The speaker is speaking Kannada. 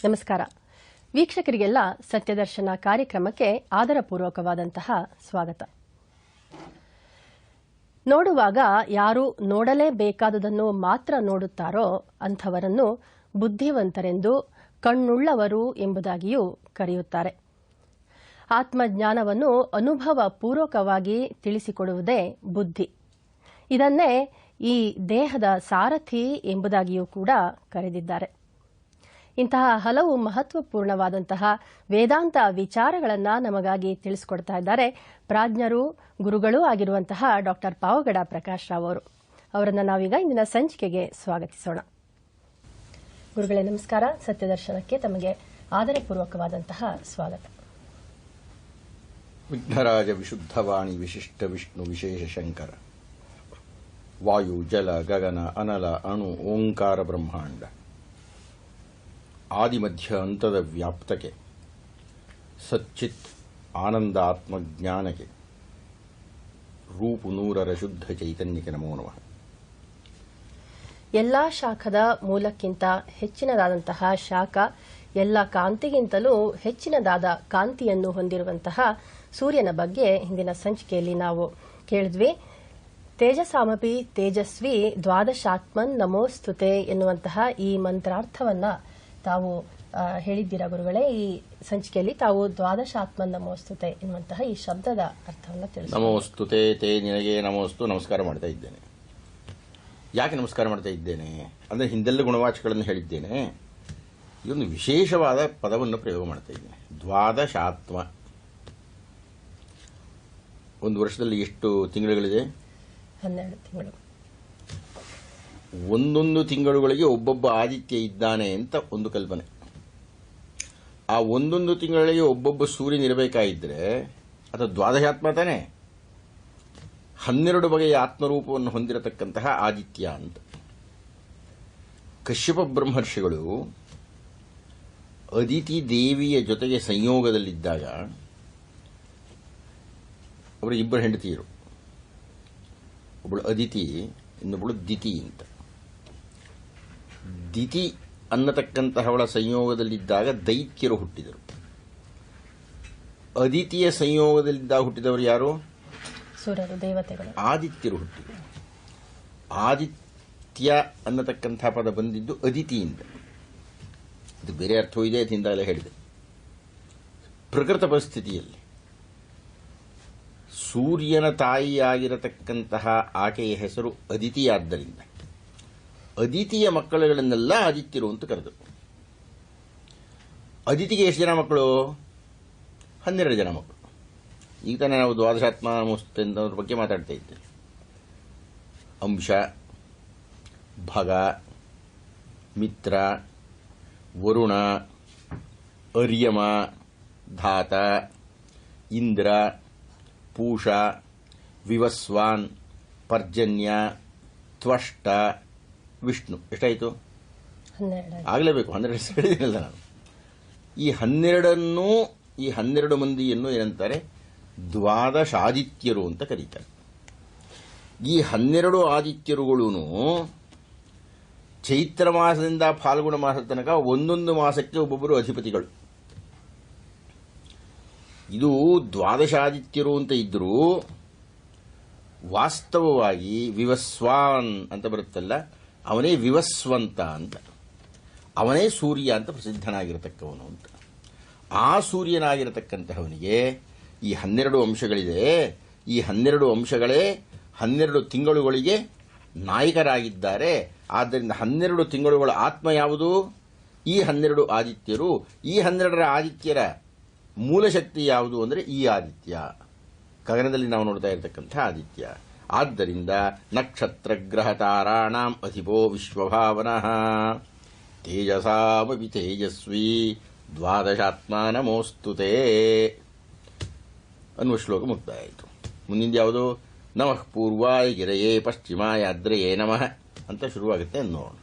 ನಮಸ್ಕಾರ ವೀಕ್ಷಕರಿಗೆಲ್ಲ ಸತ್ಯದರ್ಶನ ಕಾರ್ಯಕ್ರಮಕ್ಕೆ ಆದರಪೂರ್ವಕವಾದಂತಹ ಸ್ವಾಗತ. ನೋಡುವಾಗ ಯಾರು ನೋಡಲೇಬೇಕಾದುದನ್ನು ಮಾತ್ರ ನೋಡುತ್ತಾರೋ ಅಂಥವರನ್ನು ಬುದ್ಧಿವಂತರೆಂದು ಕಣ್ಣುಳ್ಳವರು ಎಂಬುದಾಗಿಯೂ ಕರೆಯುತ್ತಾರೆ. ಆತ್ಮಜ್ಞಾನವನ್ನು ಅನುಭವ ಪೂರ್ವಕವಾಗಿ ತಿಳಿಸಿಕೊಡುವುದೇ ಬುದ್ಧಿ. ಇದನ್ನೇ ಈ ದೇಹದ ಸಾರಥಿ ಎಂಬುದಾಗಿಯೂ ಕೂಡ ಕರೆದಿದ್ದಾರೆ. ಇಂತಹ ಹಲವು ಮಹತ್ವಪೂರ್ಣವಾದಂತಹ ವೇದಾಂತ ವಿಚಾರಗಳನ್ನು ನಮಗಾಗಿ ತಿಳಿಸಿಕೊಡ್ತಾ ಇದ್ದಾರೆ ಪ್ರಾಜ್ಞರು, ಗುರುಗಳೂ ಆಗಿರುವಂತಹ ಡಾಕ್ಟರ್ ಪಾವಗಡ ಪ್ರಕಾಶ್ ರಾವ್ ಅವರು. ಅವರನ್ನು ನಾವೀಗ ಇಂದಿನ ಸಂಚಿಕೆಗೆ ಸ್ವಾಗತಿಸೋಣ. ಗುರುಗಳೇ ನಮಸ್ಕಾರ. ಸತ್ಯದರ್ಶನಕ್ಕೆ ತಮಗೆ ಆದರಪೂರ್ವಕವಾದಂತಹ ಸ್ವಾಗತ. ವಿಘ್ನರಾಜ ವಿಶುದ್ಧವಾಣಿ ವಿಶಿಷ್ಟ ವಿಷ್ಣು ವಿಶೇಷ ಶಂಕರ ವಾಯು ಜಲ ಗಗನ ಅನಲ ಅಣು ಓಂಕಾರ ಬ್ರಹ್ಮಾಂಡ ಆದಿಮಧ್ಯ ಅಂತದ ವ್ಯಾಪ್ತಕ್ಕೆ ಸಚ್ಚಿತ್ ಆನಂದ ಆತ್ಮಜ್ಞಾನಕ್ಕೆ ರೂಪು ನೂರರ ಶುದ್ಧ ಚೈತನ್ಯಕ್ಕೆ ನಮೋ ನಮಃ. ಎಲ್ಲಾ ಶಾಖದ ಮೂಲಕ್ಕಿಂತ ಹೆಚ್ಚಿನದಾದಂತಹ ಶಾಖ, ಎಲ್ಲ ಕಾಂತಿಗಿಂತಲೂ ಹೆಚ್ಚಿನದಾದ ಕಾಂತಿಯನ್ನು ಹೊಂದಿರುವಂತಹ ಸೂರ್ಯನ ಬಗ್ಗೆ ಹಿಂದಿನ ಸಂಚಿಕೆಯಲ್ಲಿ ನಾವು ಕೇಳಿದ್ವಿ. ತೇಜಸಾಮಪಿ ತೇಜಸ್ವಿ ದ್ವಾದಶಾತ್ಮನ್ ನಮೋಸ್ತುತೆ ಎನ್ನುವಂತಹ ಈ ಮಂತ್ರಾರ್ಥವನ್ನ ತಾವು ಹೇಳಿದ್ದೀರಾ ಗುರುಗಳೇ. ಈ ಸಂಚಿಕೆಯಲ್ಲಿ ತಾವು ದ್ವಾದಶಾತ್ಮನ್ ನಮೋಸ್ತುತೆ ಎನ್ನುವಂತಹ ಈ ಶಬ್ದದ ಅರ್ಥವನ್ನು ತಿಳಿಸಿ. ನಮೋಸ್ತುತೆ ತೇ ನಿನಗೆ ನಮೋಸ್ತು ನಮಸ್ಕಾರ ಮಾಡ್ತಾ ಇದ್ದೇನೆ. ಯಾಕೆ ನಮಸ್ಕಾರ ಮಾಡ್ತಾ ಇದ್ದೇನೆ ಅಂದ್ರೆ ಹಿಂದೆಲ್ಲ ಗುಣವಾಚಕಗಳನ್ನು ಹೇಳಿದ್ದೇನೆ. ಇದೊಂದು ವಿಶೇಷವಾದ ಪದವನ್ನು ಪ್ರಯೋಗ ಮಾಡ್ತಾ ಇದ್ದೇನೆ. ದ್ವಾದಶಾತ್ಮ. ಒಂದು ವರ್ಷದಲ್ಲಿ ಎಷ್ಟು ತಿಂಗಳುಗಳಿದೆ? 12 ತಿಂಗಳು. ಒಂದೊಂದು ತಿಂಗಳುಗಳಿಗೆ ಒಬ್ಬೊಬ್ಬ ಆದಿತ್ಯ ಇದ್ದಾನೆ ಅಂತ ಒಂದು ಕಲ್ಪನೆ. ಆ ಒಂದೊಂದು ತಿಂಗಳಿಗೆ ಒಬ್ಬೊಬ್ಬ ಸೂರ್ಯನಿರಬೇಕಾಗಿದ್ರೆ ಅದು ದ್ವಾದಶಾತ್ಮ ತಾನೆ. 12 ಬಗೆಯ ಆತ್ಮರೂಪವನ್ನು ಹೊಂದಿರತಕ್ಕಂತಹ ಆದಿತ್ಯ ಅಂತ. ಕಶ್ಯಪ ಬ್ರಹ್ಮರ್ಷಿಗಳು ಅದಿತಿ ದೇವಿಯ ಜೊತೆಗೆ ಸಂಯೋಗದಲ್ಲಿದ್ದಾಗ ಅವರು ಇಬ್ಬರು ಹೆಂಡತಿಯರು. ಒಬ್ಬಳು ಅದಿತಿ, ಇನ್ನೊಬ್ಬಳು ದಿತಿ ಅಂತ. ದಿತಿ ಅನ್ನತಕ್ಕಂತಹವಳ ಸಂಯೋಗದಲ್ಲಿದ್ದಾಗ ದೈತ್ಯರು ಹುಟ್ಟಿದರು. ಅದಿತಿಯ ಸಂಯೋಗದಲ್ಲಿದ್ದಾಗ ಹುಟ್ಟಿದವರು ಯಾರು? ಸೂರ್ಯರು, ದೇವತೆಗಳು. ಆದಿತ್ಯರು ಹುಟ್ಟಿದರು. ಆದಿತ್ಯ ಅನ್ನತಕ್ಕಂಥ ಪದ ಬಂದಿದ್ದು ಅದಿತಿಯಿಂದ. ಇದು ಬೇರೆ ಅರ್ಥವೂ ಇದೆ, ಹಿಂದಾಗಲೇ ಹೇಳಿದೆ. ಪ್ರಕೃತ ಪರಿಸ್ಥಿತಿಯಲ್ಲಿ ಸೂರ್ಯನ ತಾಯಿಯಾಗಿರತಕ್ಕಂತಹ ಆಕೆಯ ಹೆಸರು ಅದಿತಿಯಾದ್ದರಿಂದ ಅದಿತಿಯ ಮಕ್ಕಳುಗಳನ್ನೆಲ್ಲ ಆದಿತ್ಯರು ಅಂತ ಕರೆದರು. ಅದಿತಿಗೆ ಎಷ್ಟು ಜನ ಮಕ್ಕಳು? 12 ಜನ ಮಕ್ಕಳು. ಈಗ ತಾನೇ ನಾವು ದ್ವಾದಶಾತ್ಮ ಅನ್ನೋದ್ರ ಬಗ್ಗೆ ಮಾತಾಡ್ತಾ ಇದ್ದೇವೆ. ಅಂಶ, ಭಗ, ಮಿತ್ರ, ವರುಣ, ಅರ್ಯಮ, ಧಾತ, ಇಂದ್ರ, ಪೂಷ, ವಿವಸ್ವಾನ್, ಪರ್ಜನ್ಯ, ತ್ವಷ್ಟ, ವಿಷ್ಣು. ಎಷ್ಟಾಯಿತು? 12. ಆಗಲೇಬೇಕು. 12 ಹೇಳಿದಿನಲ್ಲ ನಾನು. ಈ 12 ಮಂದಿಯನ್ನು ಏನಂತಾರೆ? ದ್ವಾದಶಾದಿತ್ಯರು ಅಂತ ಕರೀತಾರೆ. ಈ 12 ಆದಿತ್ಯರುಗಳೂ ಚೈತ್ರ ಮಾಸದಿಂದ ಫಾಲ್ಗುಣ ಮಾಸದ ತನಕ ಒಂದೊಂದು ಮಾಸಕ್ಕೆ ಒಬ್ಬೊಬ್ಬರು ಅಧಿಪತಿಗಳು. ಇದು ದ್ವಾದಶಾದಿತ್ಯರು ಅಂತ ಇದ್ರೂ ವಾಸ್ತವವಾಗಿ ವಿವಸ್ವಾನ್ ಅಂತ ಬರುತ್ತಲ್ಲ, ಅವನೇ ವಿವಸ್ವಂತ ಅಂತ. ಅವನೇ ಸೂರ್ಯ ಅಂತ ಪ್ರಸಿದ್ಧನಾಗಿರತಕ್ಕವನು ಅಂತ. ಆ ಸೂರ್ಯನಾಗಿರತಕ್ಕಂತಹವನಿಗೆ ಈ 12 ಅಂಶಗಳಿದೆ. ಈ 12 ಅಂಶಗಳೇ 12 ತಿಂಗಳುಗಳಿಗೆ ನಾಯಕರಾಗಿದ್ದಾರೆ. ಆದ್ದರಿಂದ 12 ತಿಂಗಳುಗಳ ಆತ್ಮ ಯಾವುದು? ಈ 12 ಆದಿತ್ಯರು. ಈ 12ರ ಆದಿತ್ಯರ ಮೂಲಶಕ್ತಿ ಯಾವುದು ಅಂದರೆ ಈ ಆದಿತ್ಯ, ಗಗನದಲ್ಲಿ ನಾವು ನೋಡ್ತಾ ಇರತಕ್ಕಂಥ ಆದಿತ್ಯ. ಆದ್ದರಿಂದ ನಕ್ಷತ್ರ ಗ್ರಹ ತಾರಾಣಾಂ ಅಧಿಪೋ ವಿಶ್ವಭಾವನಃ ತೇಜಸಾಮಪಿ ತೇಜಸ್ವಿ ದ್ವಾದಶಾತ್ಮ ನಮೋಸ್ತುತೆ ಅನ್ನುವ ಶ್ಲೋಕ ಮುಕ್ತಾಯ ಆಯಿತು. ಮುಂದಿನ ಯಾವುದು? ನಮಃ ಪೂರ್ವಾಯ ಗಿರಯೇ ಪಶ್ಚಿಮಾಯ ಅದ್ರಯೇ ನಮಃ ಅಂತ ಶುರುವಾಗುತ್ತೆ. ನೋಡೋಣ.